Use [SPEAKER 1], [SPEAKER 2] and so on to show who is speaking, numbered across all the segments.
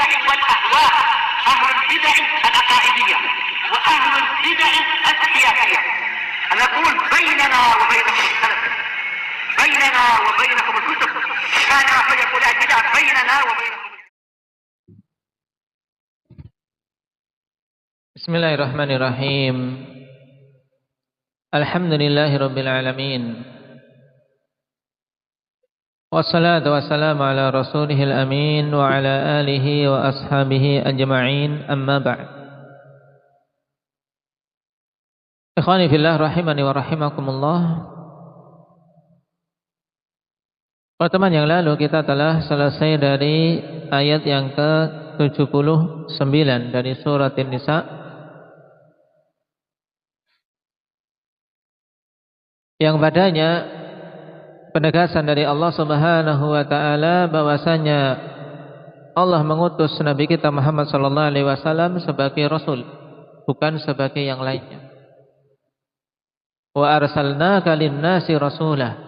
[SPEAKER 1] البدع والأهواء، أهل البدع العقائدية وأهل البدع السياسية. نقول بيننا وبينكم السلف، بيننا وبينكم الكتب، كان فيقول البدع بيننا وبينكم.
[SPEAKER 2] Bismillahirrahmanirrahim. Alhamdulillahirabbil alamin. Wassalatu wassalamu ala rasulihil amin wa ala alihi wa ashabihi ajma'in, amma ba'd. Ikhwani fillah rahimani wa rahimakumullah. Pertemuan yang lalu kita telah selesai dari ayat yang ke-79 dari surat An-Nisa, yang padanya penegasan dari Allah Subhanahu wa taala bahwasanya Allah mengutus Nabi kita Muhammad sallallahu alaihi wasallam sebagai rasul, bukan sebagai yang lainnya. Wa arsalnaka lin-nasi rasulah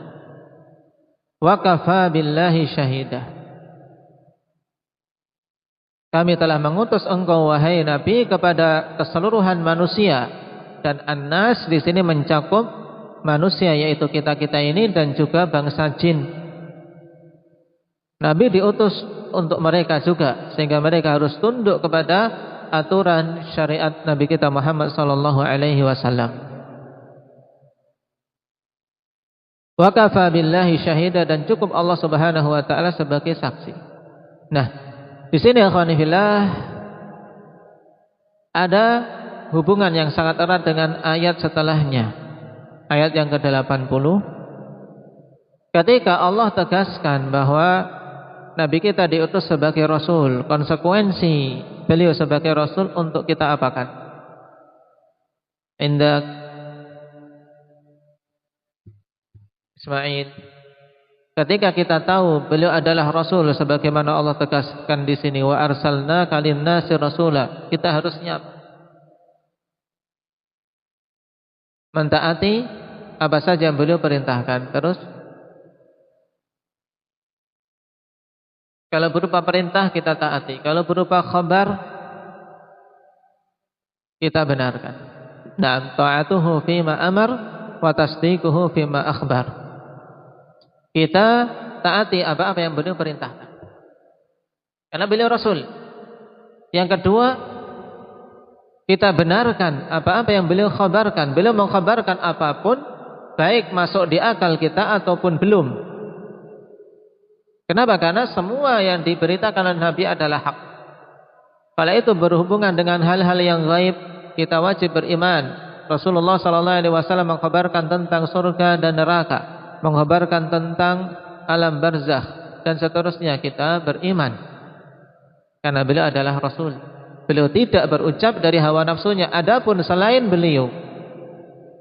[SPEAKER 2] wa kafa billahi syahida. Kami telah mengutus engkau wahai Nabi kepada keseluruhan manusia, dan an-nas di sini mencakup manusia, yaitu kita-kita ini dan juga bangsa jin. Nabi diutus untuk mereka juga, sehingga mereka harus tunduk kepada aturan syariat Nabi kita Muhammad sallallahu alaihi wasallam. Wa kafa billahi syahida, dan cukup Allah Subhanahu wa taala sebagai saksi. Nah, di sini akhwani fillah ada hubungan yang sangat erat dengan ayat setelahnya. Ayat yang ke-80, ketika Allah tegaskan bahwa Nabi kita diutus sebagai Rasul, konsekuensi beliau sebagai Rasul untuk kita apakan? Indak Ismail, ketika kita tahu beliau adalah Rasul sebagaimana Allah tegaskan di sini, wa arsalnaka lin-nasi rasula, kita harusnya mentaati apa saja yang beliau perintahkan. Terus kalau berupa perintah kita taati, kalau berupa khabar kita benarkan. Na'am ta'atuhu fima amar wa tasdiquhu fima akhbar. Kita taati apa-apa yang beliau perintahkan, karena beliau Rasul. Yang kedua, kita benarkan apa-apa yang beliau khabarkan. Beliau mengkhabarkan apapun, baik masuk di akal kita ataupun belum. Kenapa? Karena semua yang diberitakan oleh Nabi adalah hak. Kalau itu berhubungan dengan hal-hal yang gaib, kita wajib beriman. Rasulullah SAW mengkhabarkan tentang surga dan neraka, mengkhabarkan tentang alam barzakh dan seterusnya, kita beriman karena beliau adalah Rasul. Beliau tidak berucap dari hawa nafsunya. Adapun selain beliau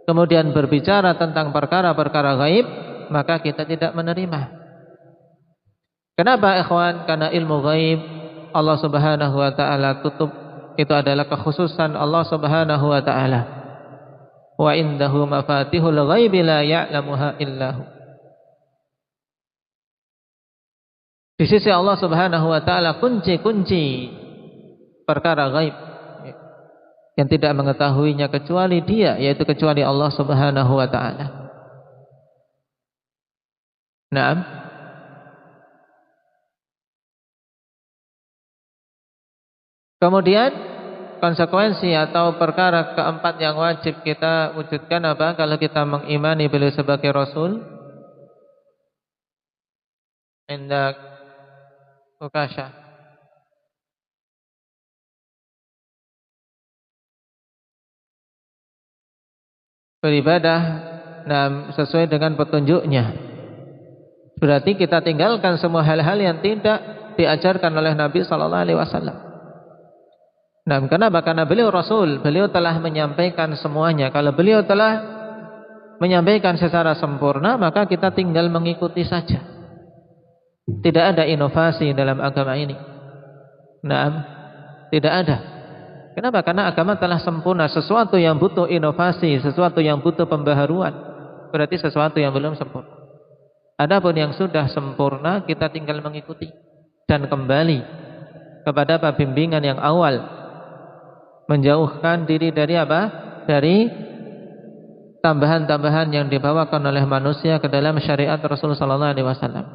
[SPEAKER 2] kemudian berbicara tentang perkara-perkara gaib, maka kita tidak menerima. Kenapa ikhwan? Karena ilmu gaib Allah Subhanahu wa taala tutup. Itu adalah kekhususan Allah Subhanahu wa taala. Wa indahu mafatihul ghaibi la ya'lamuha illahu. Di sisi Allah Subhanahu wa taala kunci-kunci perkara gaib yang tidak mengetahuinya kecuali Dia, yaitu kecuali Allah Subhanahu wa taala. Naam. Kemudian konsekuensi atau perkara keempat yang wajib kita wujudkan apa kalau kita mengimani beliau sebagai Rasul? Indak Ukasha, beribadah sesuai dengan petunjuknya. Berarti kita tinggalkan semua hal-hal yang tidak diajarkan oleh Nabi sallallahu alaihi wasallam. Kenapa? Karena beliau Rasul, beliau telah menyampaikan semuanya. Kalau beliau telah menyampaikan secara sempurna, maka kita tinggal mengikuti saja. Tidak ada inovasi dalam agama ini. Tidak ada. Kenapa? Karena agama telah sempurna. Sesuatu yang butuh inovasi, sesuatu yang butuh pembaharuan, berarti sesuatu yang belum sempurna. Adapun yang sudah sempurna, kita tinggal mengikuti dan kembali kepada bimbingan yang awal, menjauhkan diri dari apa? Dari tambahan-tambahan yang dibawakan oleh manusia ke dalam syariat Rasulullah sallallahu alaihi wasallam.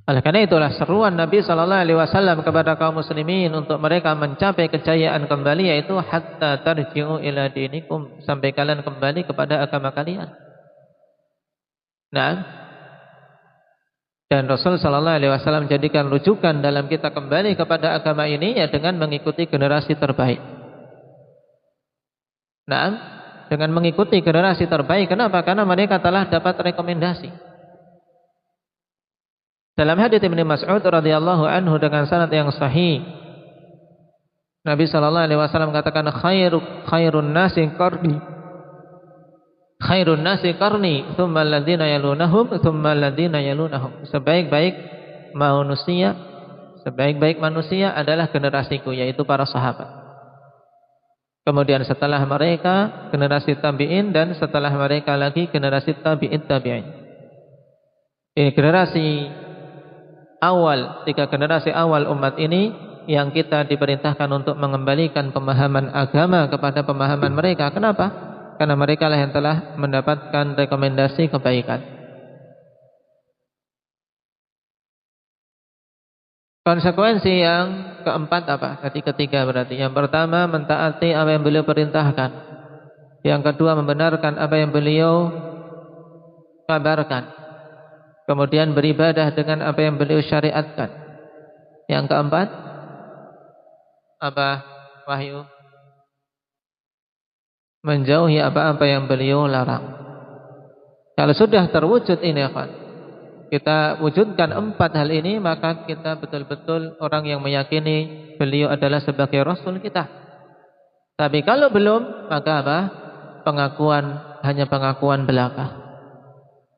[SPEAKER 2] Oleh karena itulah seruan Nabi sallallahu alaihi wasallam kepada kaum muslimin untuk mereka mencapai kejayaan kembali, yaitu hatta tarji'u ila dinikum, sampai kalian kembali kepada agama kalian. Nah, dan Rasul sallallahu alaihi wasallam jadikan rujukan dalam kita kembali kepada agama ini ya dengan mengikuti generasi terbaik. Nah, dengan mengikuti generasi terbaik. Kenapa? Karena mereka telah dapat rekomendasi. Dalam hadits Ibnu Mas'ud radhiyallahu anhu dengan sanad yang sahih, Nabi sallallahu alaihi wasallam katakan khairun nasi qarni, khairun nasi qarni, tsumma alladziina yalunahum, tsumma alladziina yalunahum. Sebaik-baik manusia adalah generasiku, yaitu para sahabat. Kemudian setelah mereka generasi tabi'in, dan setelah mereka lagi generasi tabi'in. Ini generasi awal, 3 generasi awal umat ini yang kita diperintahkan untuk mengembalikan pemahaman agama kepada pemahaman mereka. Kenapa? Karena mereka lah yang telah mendapatkan rekomendasi kebaikan. Konsekuensi yang keempat apa? Tadi ketiga berarti. Yang pertama, mentaati apa yang beliau perintahkan. Yang kedua, membenarkan apa yang beliau kabarkan. Kemudian beribadah dengan apa yang beliau syariatkan. Yang keempat, apa Wahyu? Menjauhi apa-apa yang beliau larang. Kalau sudah terwujud ini, kita wujudkan 4 hal ini, maka kita betul-betul orang yang meyakini beliau adalah sebagai Rasul kita. Tapi kalau belum, maka apa? Hanya pengakuan belaka.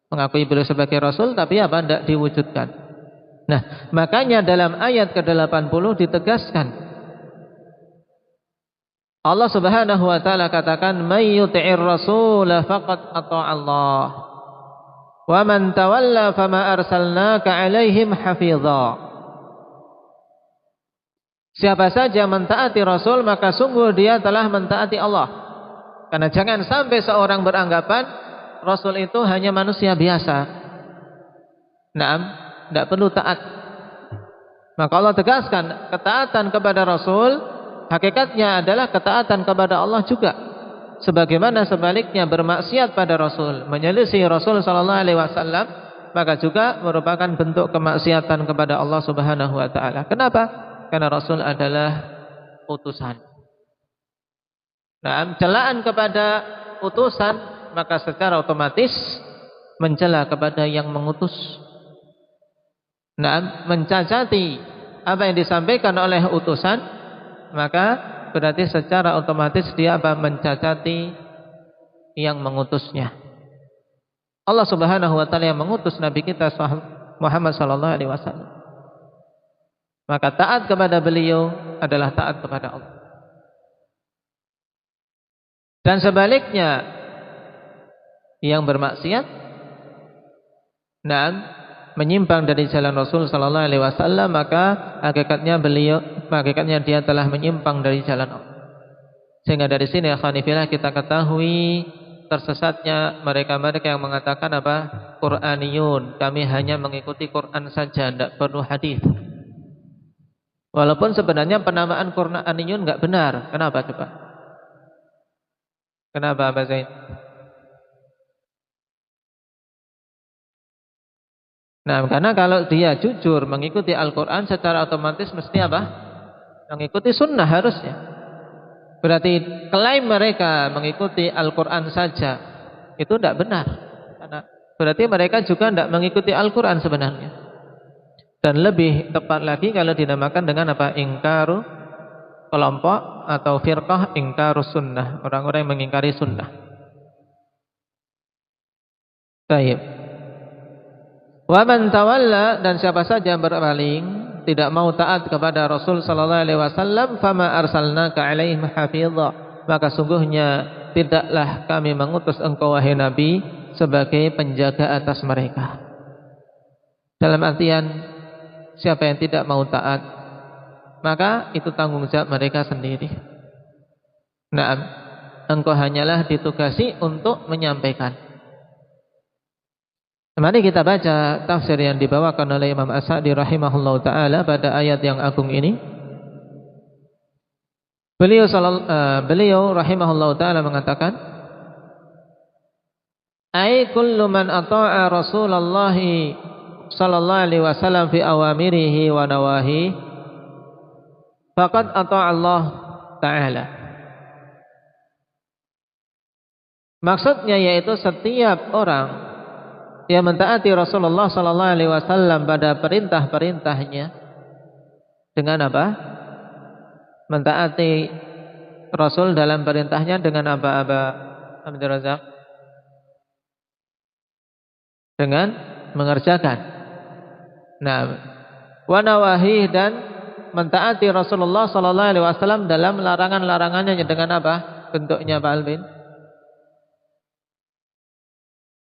[SPEAKER 2] Mengakui beliau sebagai Rasul, tapi apa? Tidak diwujudkan. Nah, makanya dalam ayat ke-80 ditegaskan, Allah Subhanahu wa taala katakan, "May yuti'ir rasul faqad ata'a Allah. Wa man tawalla fama arsalnaka 'alaihim hafidha." Siapa saja mentaati Rasul, maka sungguh dia telah mentaati Allah. Karena jangan sampai seorang beranggapan Rasul itu hanya manusia biasa. Naam, tidak perlu taat. Maka Allah tegaskan, ketaatan kepada Rasul hakikatnya adalah ketaatan kepada Allah juga. Sebagaimana sebaliknya bermaksiat pada Rasul, menyelisih Rasul sallallahu alaihi wasallam, maka juga merupakan bentuk kemaksiatan kepada Allah Subhanahu wa taala. Kenapa? Karena Rasul adalah utusan. Nah, celaan kepada utusan maka secara otomatis mencela kepada yang mengutus. Nah, mencacati apa yang disampaikan oleh utusan, maka berarti secara otomatis dia mencacati yang mengutusnya. Allah Subhanahu wa taala yang mengutus Nabi kita Muhammad sallallahu alaihi wasallam. Maka taat kepada beliau adalah taat kepada Allah. Dan sebaliknya, yang bermaksiat, menyimpang dari jalan Rasul sallallahu alaihi wasallam, maka hakikatnya dia telah menyimpang dari jalan Allah. Sehingga dari sini akhwanifillah kita ketahui tersesatnya mereka-mereka yang mengatakan apa? Qur'aniyun, kami hanya mengikuti Quran saja, tidak perlu hadis. Walaupun sebenarnya penamaan Qur'aniyun enggak benar. Kenapa coba? Kenapa Abah Zaid? Nah, karena kalau dia jujur mengikuti Al-Quran, secara otomatis mesti apa? Mengikuti sunnah harusnya. Berarti klaim mereka mengikuti Al-Quran saja itu tidak benar. Karena berarti mereka juga tidak mengikuti Al-Quran sebenarnya. Dan lebih tepat lagi kalau dinamakan dengan apa? Ingkaru kelompok atau firqah ingkaru sunnah. Orang-orang yang mengingkari sunnah. Baik. Wa man tawalla, dan siapa saja yang berpaling, tidak mau taat kepada Rasul sallallahu alaihi wasallam, fama arsalnaka alaihim hafidha, maka sungguhnya tidaklah kami mengutus engkau wahai Nabi sebagai penjaga atas mereka. Dalam artian siapa yang tidak mau taat, maka itu tanggung jawab mereka sendiri. Naam, engkau hanyalah ditugasi untuk menyampaikan. Mari kita baca tafsir yang dibawakan oleh Imam As-Sa'di rahimahullahu taala pada ayat yang agung ini. Beliau rahimahullahu taala mengatakan, "Ai kullu man ata'a Rasulullah sallallahu alaihi wasallam fi awamirihi wa nawahi faqad ata'a Allah taala." Maksudnya yaitu setiap orang yang mentaati Rasulullah sallallahu alaihi wasallam pada perintah-perintahnya dengan apa? Mentaati Rasul dalam perintahnya dengan apa? Abdul Razak? Dengan mengerjakan. Nah, wa nawahi, dan mentaati Rasulullah sallallahu alaihi wasallam dalam larangan-larangannya dengan apa? Bentuknya Pak Albin?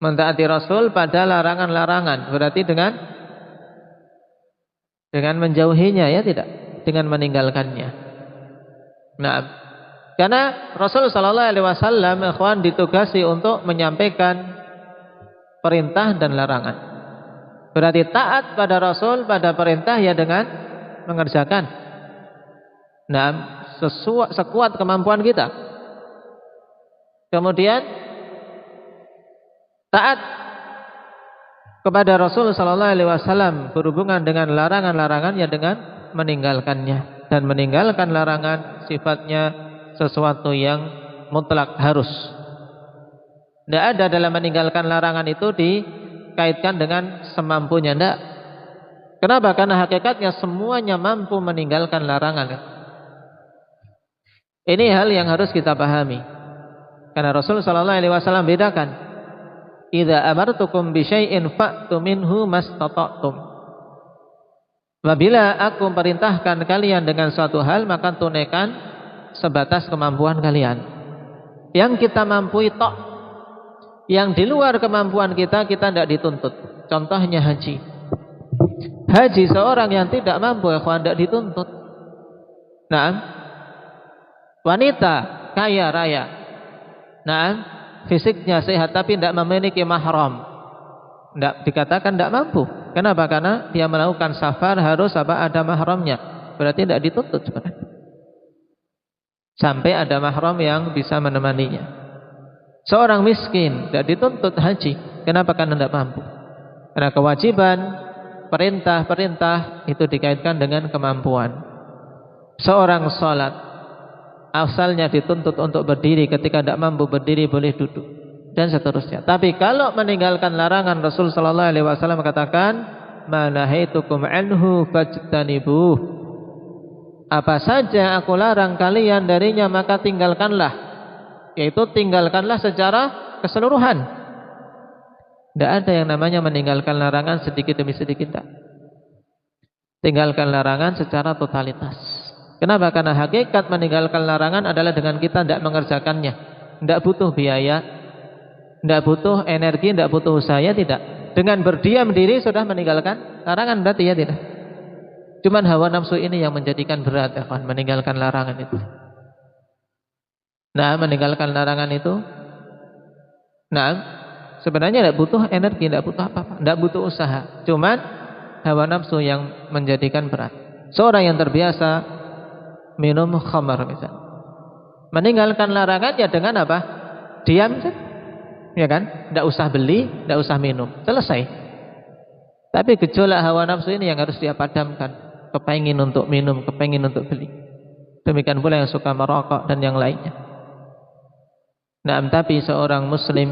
[SPEAKER 2] Mentaati Rasul pada larangan-larangan berarti dengan menjauhinya, ya tidak? Dengan meninggalkannya. Nah, karena Rasul sallallahu alaihi wasallam ikhwan ditugasi untuk menyampaikan perintah dan larangan. Berarti taat pada Rasul pada perintah ya dengan mengerjakan. Nah, sekuat kemampuan kita. Kemudian taat kepada Rasul sallallahu alaihi wasallam berhubungan dengan larangan-larangannya dengan meninggalkannya, dan meninggalkan larangan sifatnya sesuatu yang mutlak, harus. Tidak ada dalam meninggalkan larangan itu dikaitkan dengan semampunya, tidak. Kenapa? Karena hakikatnya semuanya mampu meninggalkan larangan. Ini hal yang harus kita pahami. Karena Rasul sallallahu alaihi wasallam bedakan, "Idza amartukum bi syai'in fa'tu minhu mastata'tum." Apabila aku perintahkan kalian dengan suatu hal, maka tunaikan sebatas kemampuan kalian. Yang kita mampu tok, yang di luar kemampuan kita tidak dituntut. Contohnya haji. Haji seorang yang tidak mampu, tidak dituntut. Nah, wanita kaya raya, nah, fisiknya sehat tapi tidak memiliki mahram, tidak dikatakan tidak mampu. Kenapa? Karena dia melakukan safar harus ada mahramnya. Berarti tidak dituntut sebenarnya. Sampai ada mahram yang bisa menemaninya. Seorang miskin tidak dituntut haji. Kenapa? Karena tidak mampu. Karena kewajiban perintah-perintah itu dikaitkan dengan kemampuan. Seorang salat asalnya dituntut untuk berdiri, ketika tidak mampu berdiri boleh duduk, dan seterusnya. Tapi kalau meninggalkan larangan, Rasul sallallahu alaihi wasallam katakan, "Ma nahaitukum anhu fajtanibuh." Apa saja aku larang kalian darinya maka tinggalkanlah. Yaitu tinggalkanlah secara keseluruhan. Tidak ada yang namanya meninggalkan larangan sedikit demi sedikit, tidak. Tinggalkan larangan secara totalitas. Kenapa? Karena hakikat meninggalkan larangan adalah dengan kita tidak mengerjakannya. Tidak butuh biaya, tidak butuh energi, tidak butuh usaha, tidak. Dengan berdiam diri sudah meninggalkan larangan, berarti ya tidak. Cuman hawa nafsu ini yang menjadikan berat, ya kan, meninggalkan larangan itu. Nah, meninggalkan larangan itu, nah, sebenarnya tidak butuh energi, tidak butuh apa-apa, tidak butuh usaha. Cuman hawa nafsu yang menjadikan berat. Seorang yang terbiasa minum khamar misalnya, meninggalkan larangan ya dengan apa? Diam saja, ya kan? Tidak usah beli, tidak usah minum, selesai. Tapi gejolak hawa nafsu ini yang harus dia padamkan. Kepengin untuk minum, kepengin untuk beli. Demikian pula yang suka merokok dan yang lainnya. Nah, tapi seorang muslim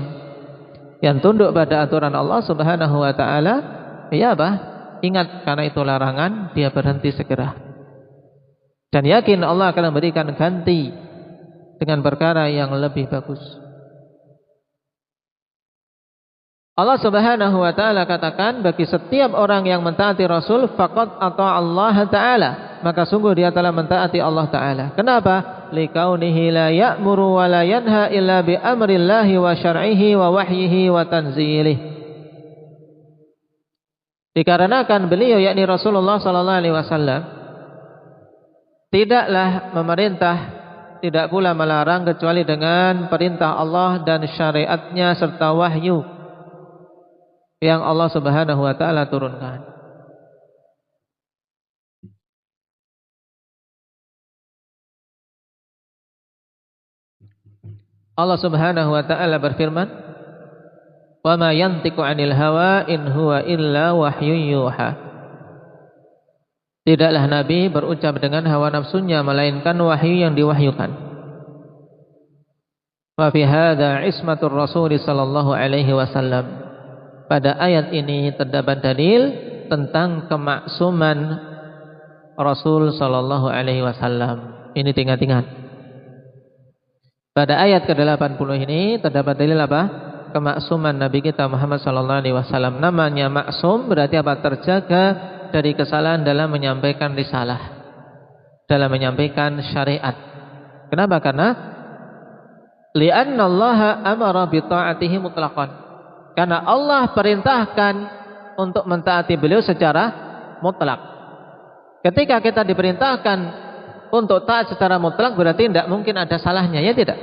[SPEAKER 2] yang tunduk pada aturan Allah Subhanahu wa taala, ya apa? Ingat, karena itu larangan, dia berhenti segera. Dan yakin Allah akan memberikan ganti dengan perkara yang lebih bagus. Allah Subhanahu wa taala katakan, bagi setiap orang yang mentaati Rasul faqad ata'a Allah taala, maka sungguh dia telah mentaati Allah taala. Kenapa? Likaunihi la ya'muru wa la yanha illa bi amrillahi wa syar'ihi wa wahyihi wa tanzilihi. Dikarenakan beliau yakni Rasulullah sallallahu alaihi wasallam tidaklah memerintah, tidak pula melarang kecuali dengan perintah Allah dan syariatnya serta wahyu yang Allah Subhanahu wa taala turunkan. Allah Subhanahu wa taala berfirman, "Wa ma yantiqu 'anil hawa in huwa illa wahyun yuha." Tidaklah Nabi berucap dengan hawa nafsunya melainkan wahyu yang diwahyukan. Wa fi hadza ismatur Rasul sallallahu alaihi wasallam. Pada ayat ini terdapat dalil tentang kemaksuman Rasul sallallahu alaihi wasallam. Ini ingat-ingat. Pada ayat ke-80 ini terdapat dalil apa? Kemaksuman Nabi kita Muhammad sallallahu alaihi wasallam. Namanya maksum berarti apa? Terjaga dari kesalahan dalam menyampaikan risalah, dalam menyampaikan syariat. Kenapa? Karena li'anna Allah amara bi ta'atihi mutlaqan. Karena Allah perintahkan untuk mentaati beliau secara mutlak. Ketika kita diperintahkan untuk taat secara mutlak berarti tidak mungkin ada salahnya, ya tidak?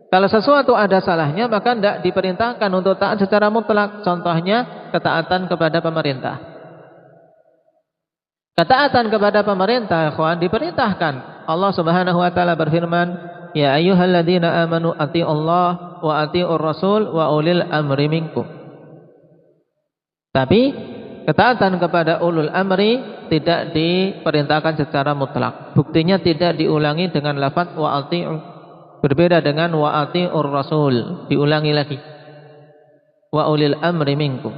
[SPEAKER 2] Kalau sesuatu ada salahnya maka tidak diperintahkan untuk taat secara mutlak. Contohnya ketaatan kepada pemerintah. Ketaatan kepada pemerintah, ikhwan, diperintahkan. Allah Subhanahu wa taala berfirman, "Ya ayyuhalladzina amanu atti'ullaha wa atti'ur rasul wa ulil amri minkum." Tapi ketaatan kepada ulul amri tidak diperintahkan secara mutlak. Buktinya tidak diulangi dengan lafaz wa atti'u. Berbeda dengan wa atti'ur rasul, diulangi lagi. Wa ulil amri minkum.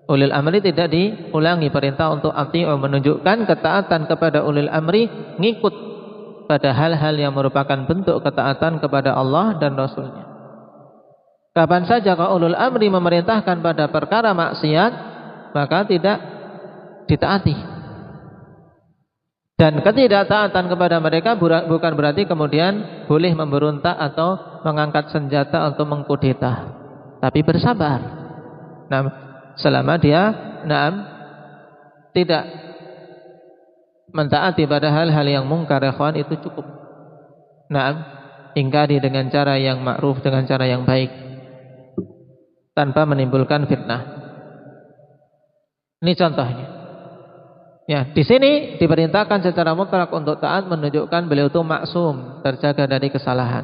[SPEAKER 2] Ulil amri tidak diulangi, perintah untuk atti'u menunjukkan ketaatan kepada ulil amri ngikut pada hal-hal yang merupakan bentuk ketaatan kepada Allah dan Rasulnya. Kapan saja kalau ulul amri memerintahkan pada perkara maksiat, maka tidak ditaati. Dan ketidaktaatan kepada mereka bukan berarti kemudian boleh memberontak atau mengangkat senjata atau mengkudeta, tapi bersabar. Nah, selama dia tidak mentaati pada hal-hal yang mungkar, ikhwan, itu cukup. Ingkari dengan cara yang ma'ruf, dengan cara yang baik, tanpa menimbulkan fitnah. Ini contohnya. Ya, di sini diperintahkan secara mutlak untuk taat, menunjukkan beliau itu maksum, terjaga dari kesalahan.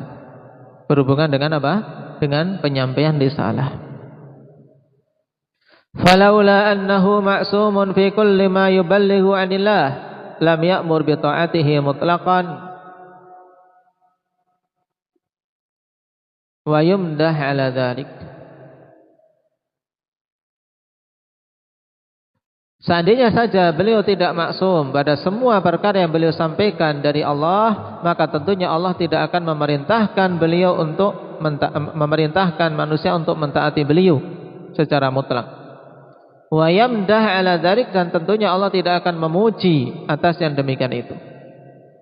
[SPEAKER 2] Berhubungan dengan apa? Dengan penyampaian risalah. Falaula annahu ma'sumun fi kulli ma yuballighu 'anillah lam ya'mur bi ta'atihi mutlaqan wa yumdah 'ala dzalik. Seandainya saja beliau tidak maksum pada semua perkara yang beliau sampaikan dari Allah, maka tentunya Allah tidak akan memerintahkan beliau untuk memerintahkan manusia untuk mentaati beliau secara mutlak. Wa yamdah 'ala dzalik, dan tentunya Allah tidak akan memuji atas yang demikian itu.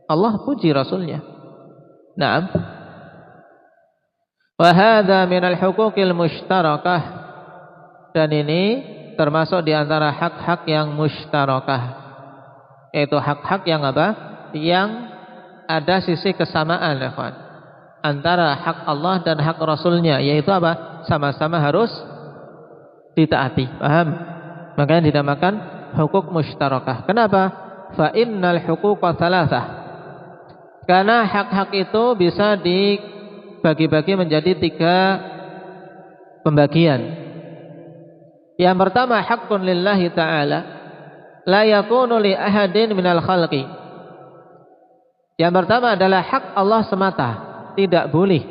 [SPEAKER 2] Allah puji Rasulnya. Naam. Wa hadza minal huquqil mushtarakah, dan ini termasuk di antara hak-hak yang mushtarakah, yaitu hak-hak yang apa? Yang ada sisi kesamaan, ya kawan, antara hak Allah dan hak Rasulnya, yaitu apa? Sama-sama harus ditaati. Paham? Makanya dinamakan hukuk mushtarakah. Kenapa? Fa innal huquqa thalathah. Karena hak-hak itu bisa dibagi-bagi menjadi 3 pembagian. Yang pertama, haqqun lillahi ta'ala la yakunu li ahadin minal khalqi. Yang pertama adalah hak Allah semata, tidak boleh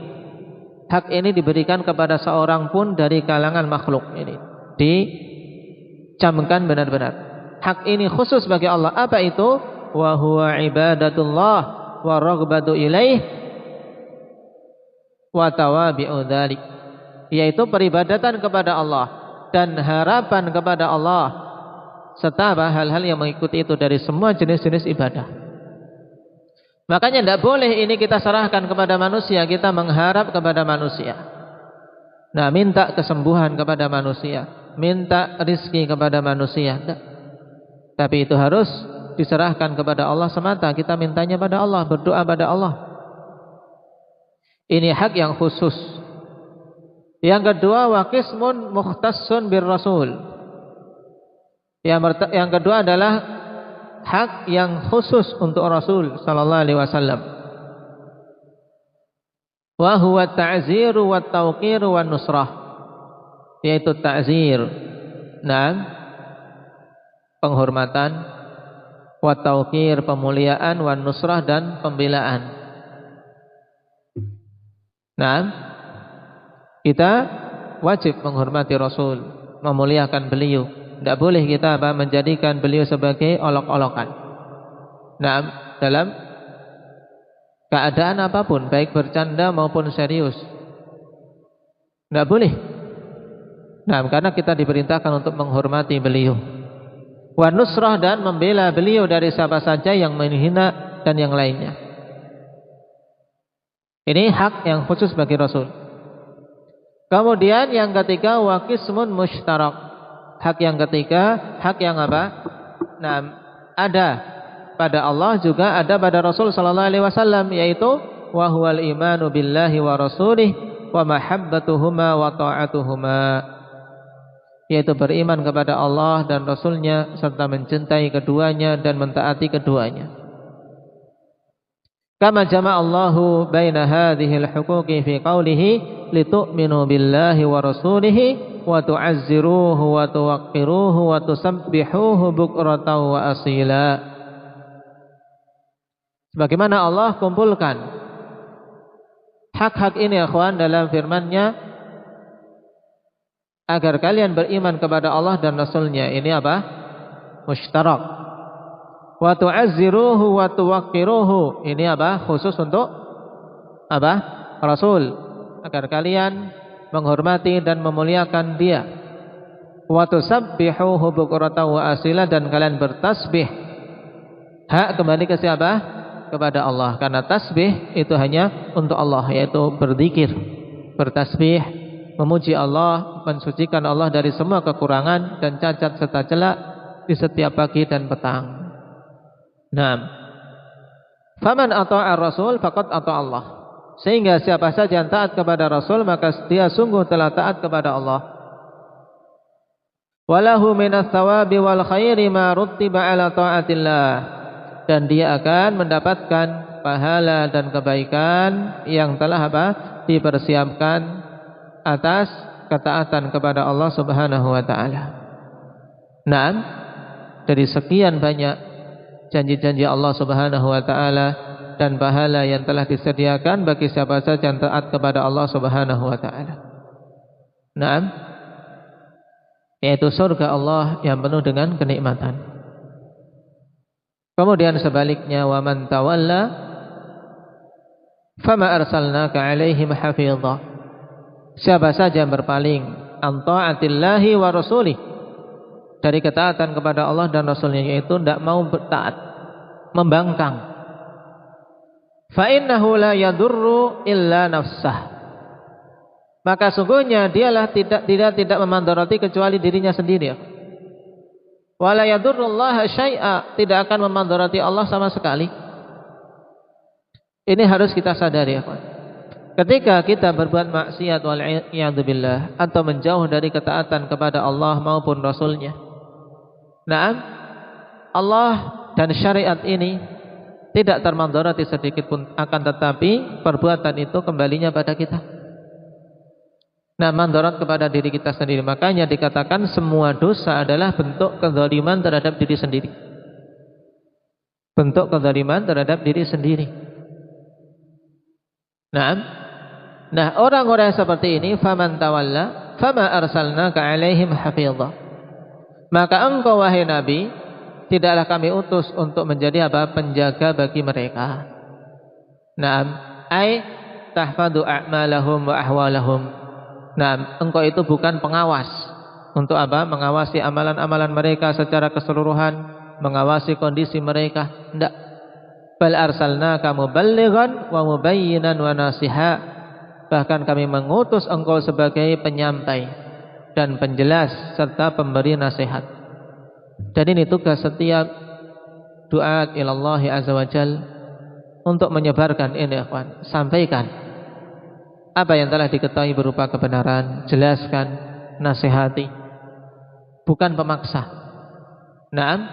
[SPEAKER 2] hak ini diberikan kepada seorang pun dari kalangan makhluk. Ini dicamkan benar-benar. Hak ini khusus bagi Allah. Apa itu? Wa huwa ibadatullah wa raghbatu ilaih wa tawabi'u dzalik, yaitu peribadatan kepada Allah dan harapan kepada Allah, serta hal-hal yang mengikuti itu dari semua jenis-jenis ibadah. Makanya tidak boleh ini kita serahkan kepada manusia, kita mengharap kepada manusia. Nah, minta kesembuhan kepada manusia, minta rizki kepada manusia. Tidak. Tapi itu harus diserahkan kepada Allah semata. Kita mintanya pada Allah, berdoa pada Allah. Ini hak yang khusus. Yang kedua, wa qismun mukhtassun bir rasul. Yang kedua adalah hak yang khusus untuk Rasul sallallahu alaihi wasallam. Wa huwa ta'ziru wa tawqiru wa nusrah. Yaitu ta'zir. Penghormatan, wa tawqir pemuliaan, wa nusrah dan pembelaan. Kita wajib menghormati Rasul, memuliakan beliau. Tidak boleh kita menjadikan beliau sebagai olok-olokan. Dalam keadaan apapun, baik bercanda maupun serius. Tidak boleh. Karena kita diperintahkan untuk menghormati beliau. Wa nusrah dan membela beliau dari siapa saja yang menghina dan yang lainnya. Ini hak yang khusus bagi Rasul. Kemudian yang ketiga, wa qismun mushtarak. Hak yang ketiga, hak yang apa? Ada pada Allah juga ada pada Rasul sallallahu alaihi wasallam, yaitu wa huwal imanu billahi wa rasulih wa mahabbatuhuma wa ta'atuhuma. Yaitu beriman kepada Allah dan Rasulnya serta mencintai keduanya dan mentaati keduanya. Kama jama'allahu baina hadhil huquqi fi qawlihi litu'minu billahi wa rasulihi wa tu'azziruhu wa tuwaqqiruhu wa tusabbihuhu bukratan wa asila. Sebagaimana Allah kumpulkan hak-hak ini akhwan dalam firman-Nya, agar kalian beriman kepada Allah dan Rasul-Nya. Ini apa? Mushtarak. Wa tu'azziruhu wa tuwaqqiruhu. Ini apa? Khusus untuk apa? Rasul. Agar kalian menghormati dan memuliakan dia. Wa tusabbihuhu bukratan wa asila, dan kalian bertasbih. Hak kembali ke siapa? Kepada Allah. Karena tasbih itu hanya untuk Allah, yaitu berzikir, bertasbih, memuji Allah, mensucikan Allah dari semua kekurangan dan cacat serta celak di setiap pagi dan petang. Faman ata'a Rasul faqad ata'a Allah. Sehingga siapa saja yang taat kepada Rasul, maka dia sungguh telah taat kepada Allah. Walahu minas thawabi wal khairi ma ruttiba ala ta'atillah. Dan dia akan mendapatkan pahala dan kebaikan yang telah dipersiapkan atas ketaatan kepada Allah Subhanahu wa taala. Dari sekian banyak janji-janji Allah Subhanahu wa taala dan pahala yang telah disediakan bagi siapa saja yang taat kepada Allah Subhanahu wa taala. Yaitu surga Allah yang penuh dengan kenikmatan. Kemudian sebaliknya, wa man tawalla fama arsalnaka alaihim hafizah. Siapa saja yang berpaling an ta'atillahi wa rasulih, dari ketaatan kepada Allah dan Rasulnya, yaitu tidak mau taat, membangkang. Fa innahu la yadurru illa nafsah. Maka sungguhnya dialah tidak memandarati kecuali dirinya sendiri. Wa la yadurrullaha syai'a, tidak akan memandarati Allah sama sekali. Ini harus kita sadari, ya. Ketika kita berbuat maksiat wal iyadu billah, atau menjauh dari ketaatan kepada Allah maupun Rasulnya, Allah dan syariat ini tidak termandarati sedikit pun, akan tetapi perbuatan itu kembalinya pada kita. Mandarat kepada diri kita sendiri. Makanya dikatakan semua dosa adalah bentuk kezaliman terhadap diri sendiri. Bentuk kezaliman terhadap diri sendiri. Orang-orang seperti ini, faman tawalla fama arsalnaka alaihim hafizah. Maka engkau wahai Nabi, tidaklah kami utus untuk menjadi penjaga bagi mereka. Ai tahfadu a'malahum wa ahwalahum. Engkau itu bukan pengawas untuk mengawasi amalan-amalan mereka secara keseluruhan, mengawasi kondisi mereka. Tidak. Bal arsalnaka muballighan wa mubayyinan wa nasiha. Bahkan kami mengutus engkau sebagai penyampai dan penjelas serta pemberi nasihat. Dan ini tugas setiap duat ilallah azza wajal untuk menyebarkan ini, ikhwan. Sampaikan apa yang telah diketahui berupa kebenaran, jelaskan, nasihati. Bukan pemaksa. Naam,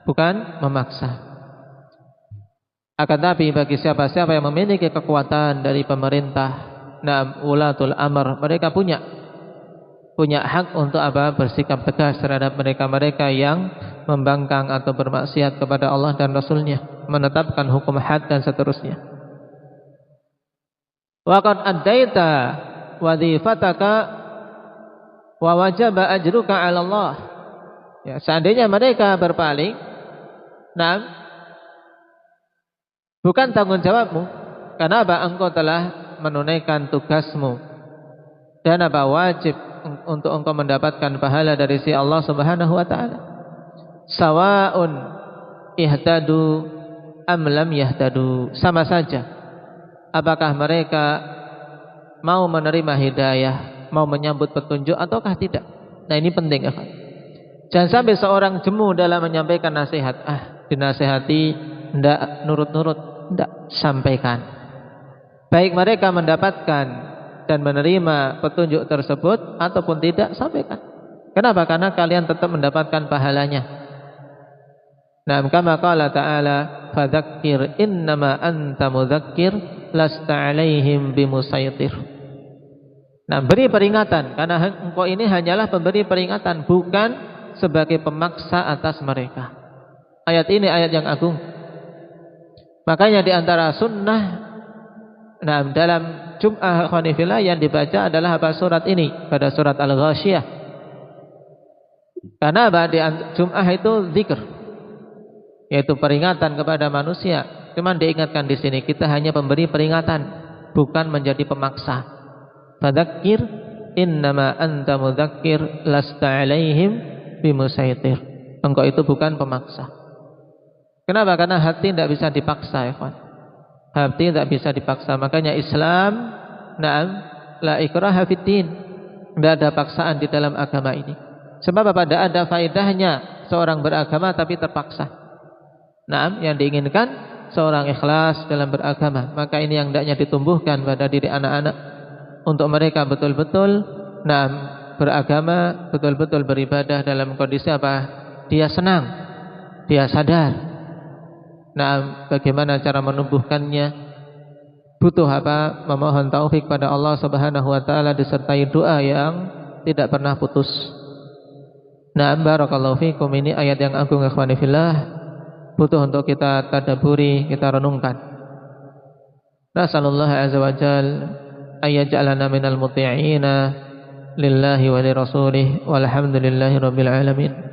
[SPEAKER 2] bukan memaksa. Akan tapi bagi siapa-siapa yang memiliki kekuatan dari pemerintah, naam, ulatul amr, mereka punya hak untuk apa? Bersikap tegas terhadap mereka-mereka yang membangkang atau bermaksiat kepada Allah dan Rasulnya, menetapkan hukum had dan seterusnya. Wa qad addaita wadhifataka wa wajaba ajruka 'ala Allah. Ya, seandainya mereka berpaling, naam, bukan tanggung jawabmu, karena apa? Engkau telah menunaikan tugasmu dan apa? Wajib untuk engkau mendapatkan pahala dari si Allah Subhanahu wa taala. Sawa'un ihtadu am lam yahtadu, sama saja apakah mereka mau menerima hidayah, mau menyambut petunjuk ataukah tidak. Nah, ini penting, ya. Jangan sampai seorang jemu dalam menyampaikan nasihat, dinasihati ndak nurut-nurut, ndak, sampaikan. Baik mereka mendapatkan dan menerima petunjuk tersebut ataupun tidak, sampaikan. Kenapa? Karena kalian tetap mendapatkan pahalanya. Nah, kama qala ta'ala, fadzakkir innama anta mudzakkir lasta 'alaihim bimusaitir. Nah, beri peringatan, karena engkau ini hanyalah pemberi peringatan, bukan sebagai pemaksa atas mereka. Ayat ini ayat yang agung. Makanya di antara sunnah, nah, dalam Jum'ah Khanifillah yang dibaca adalah apa? Surat ini, pada surat Al-Ghasyiyah. Karena apa? Di Jum'ah itu zikr, yaitu peringatan kepada manusia. Cuman diingatkan di sini, kita hanya pemberi peringatan, bukan menjadi pemaksa. Fadzakir innama anta mudzakkir lasta 'alaihim bimusaitir. Engkau itu bukan pemaksa. Kenapa? Karena hati tidak bisa dipaksa, ya kawan. Hati tidak bisa dipaksa. Makanya Islam, na'am, la ikraha fiddin. Tidak ada paksaan di dalam agama ini. Sebab apa? Tidak ada faedahnya seorang beragama tapi terpaksa. Na'am, yang diinginkan seorang ikhlas dalam beragama. Maka ini yang hendaknya ditumbuhkan pada diri anak-anak, untuk mereka betul-betul, na'am, beragama, betul-betul beribadah dalam kondisi apa? Dia senang, dia sadar. Nah, bagaimana cara menumbuhkannya? Butuh apa? Memohon taufik pada Allah Subhanahu wa taala disertai doa yang tidak pernah putus. Nah, barakallahu fikum, ini ayat yang agung, ikhwani fillah. Butuh untuk kita tadabburi, kita renungkan. Nasallallahu azza wa jalla ayyaj'alana minal muti'ina lillahi wa li rasulih walhamdulillahi rabbil alamin.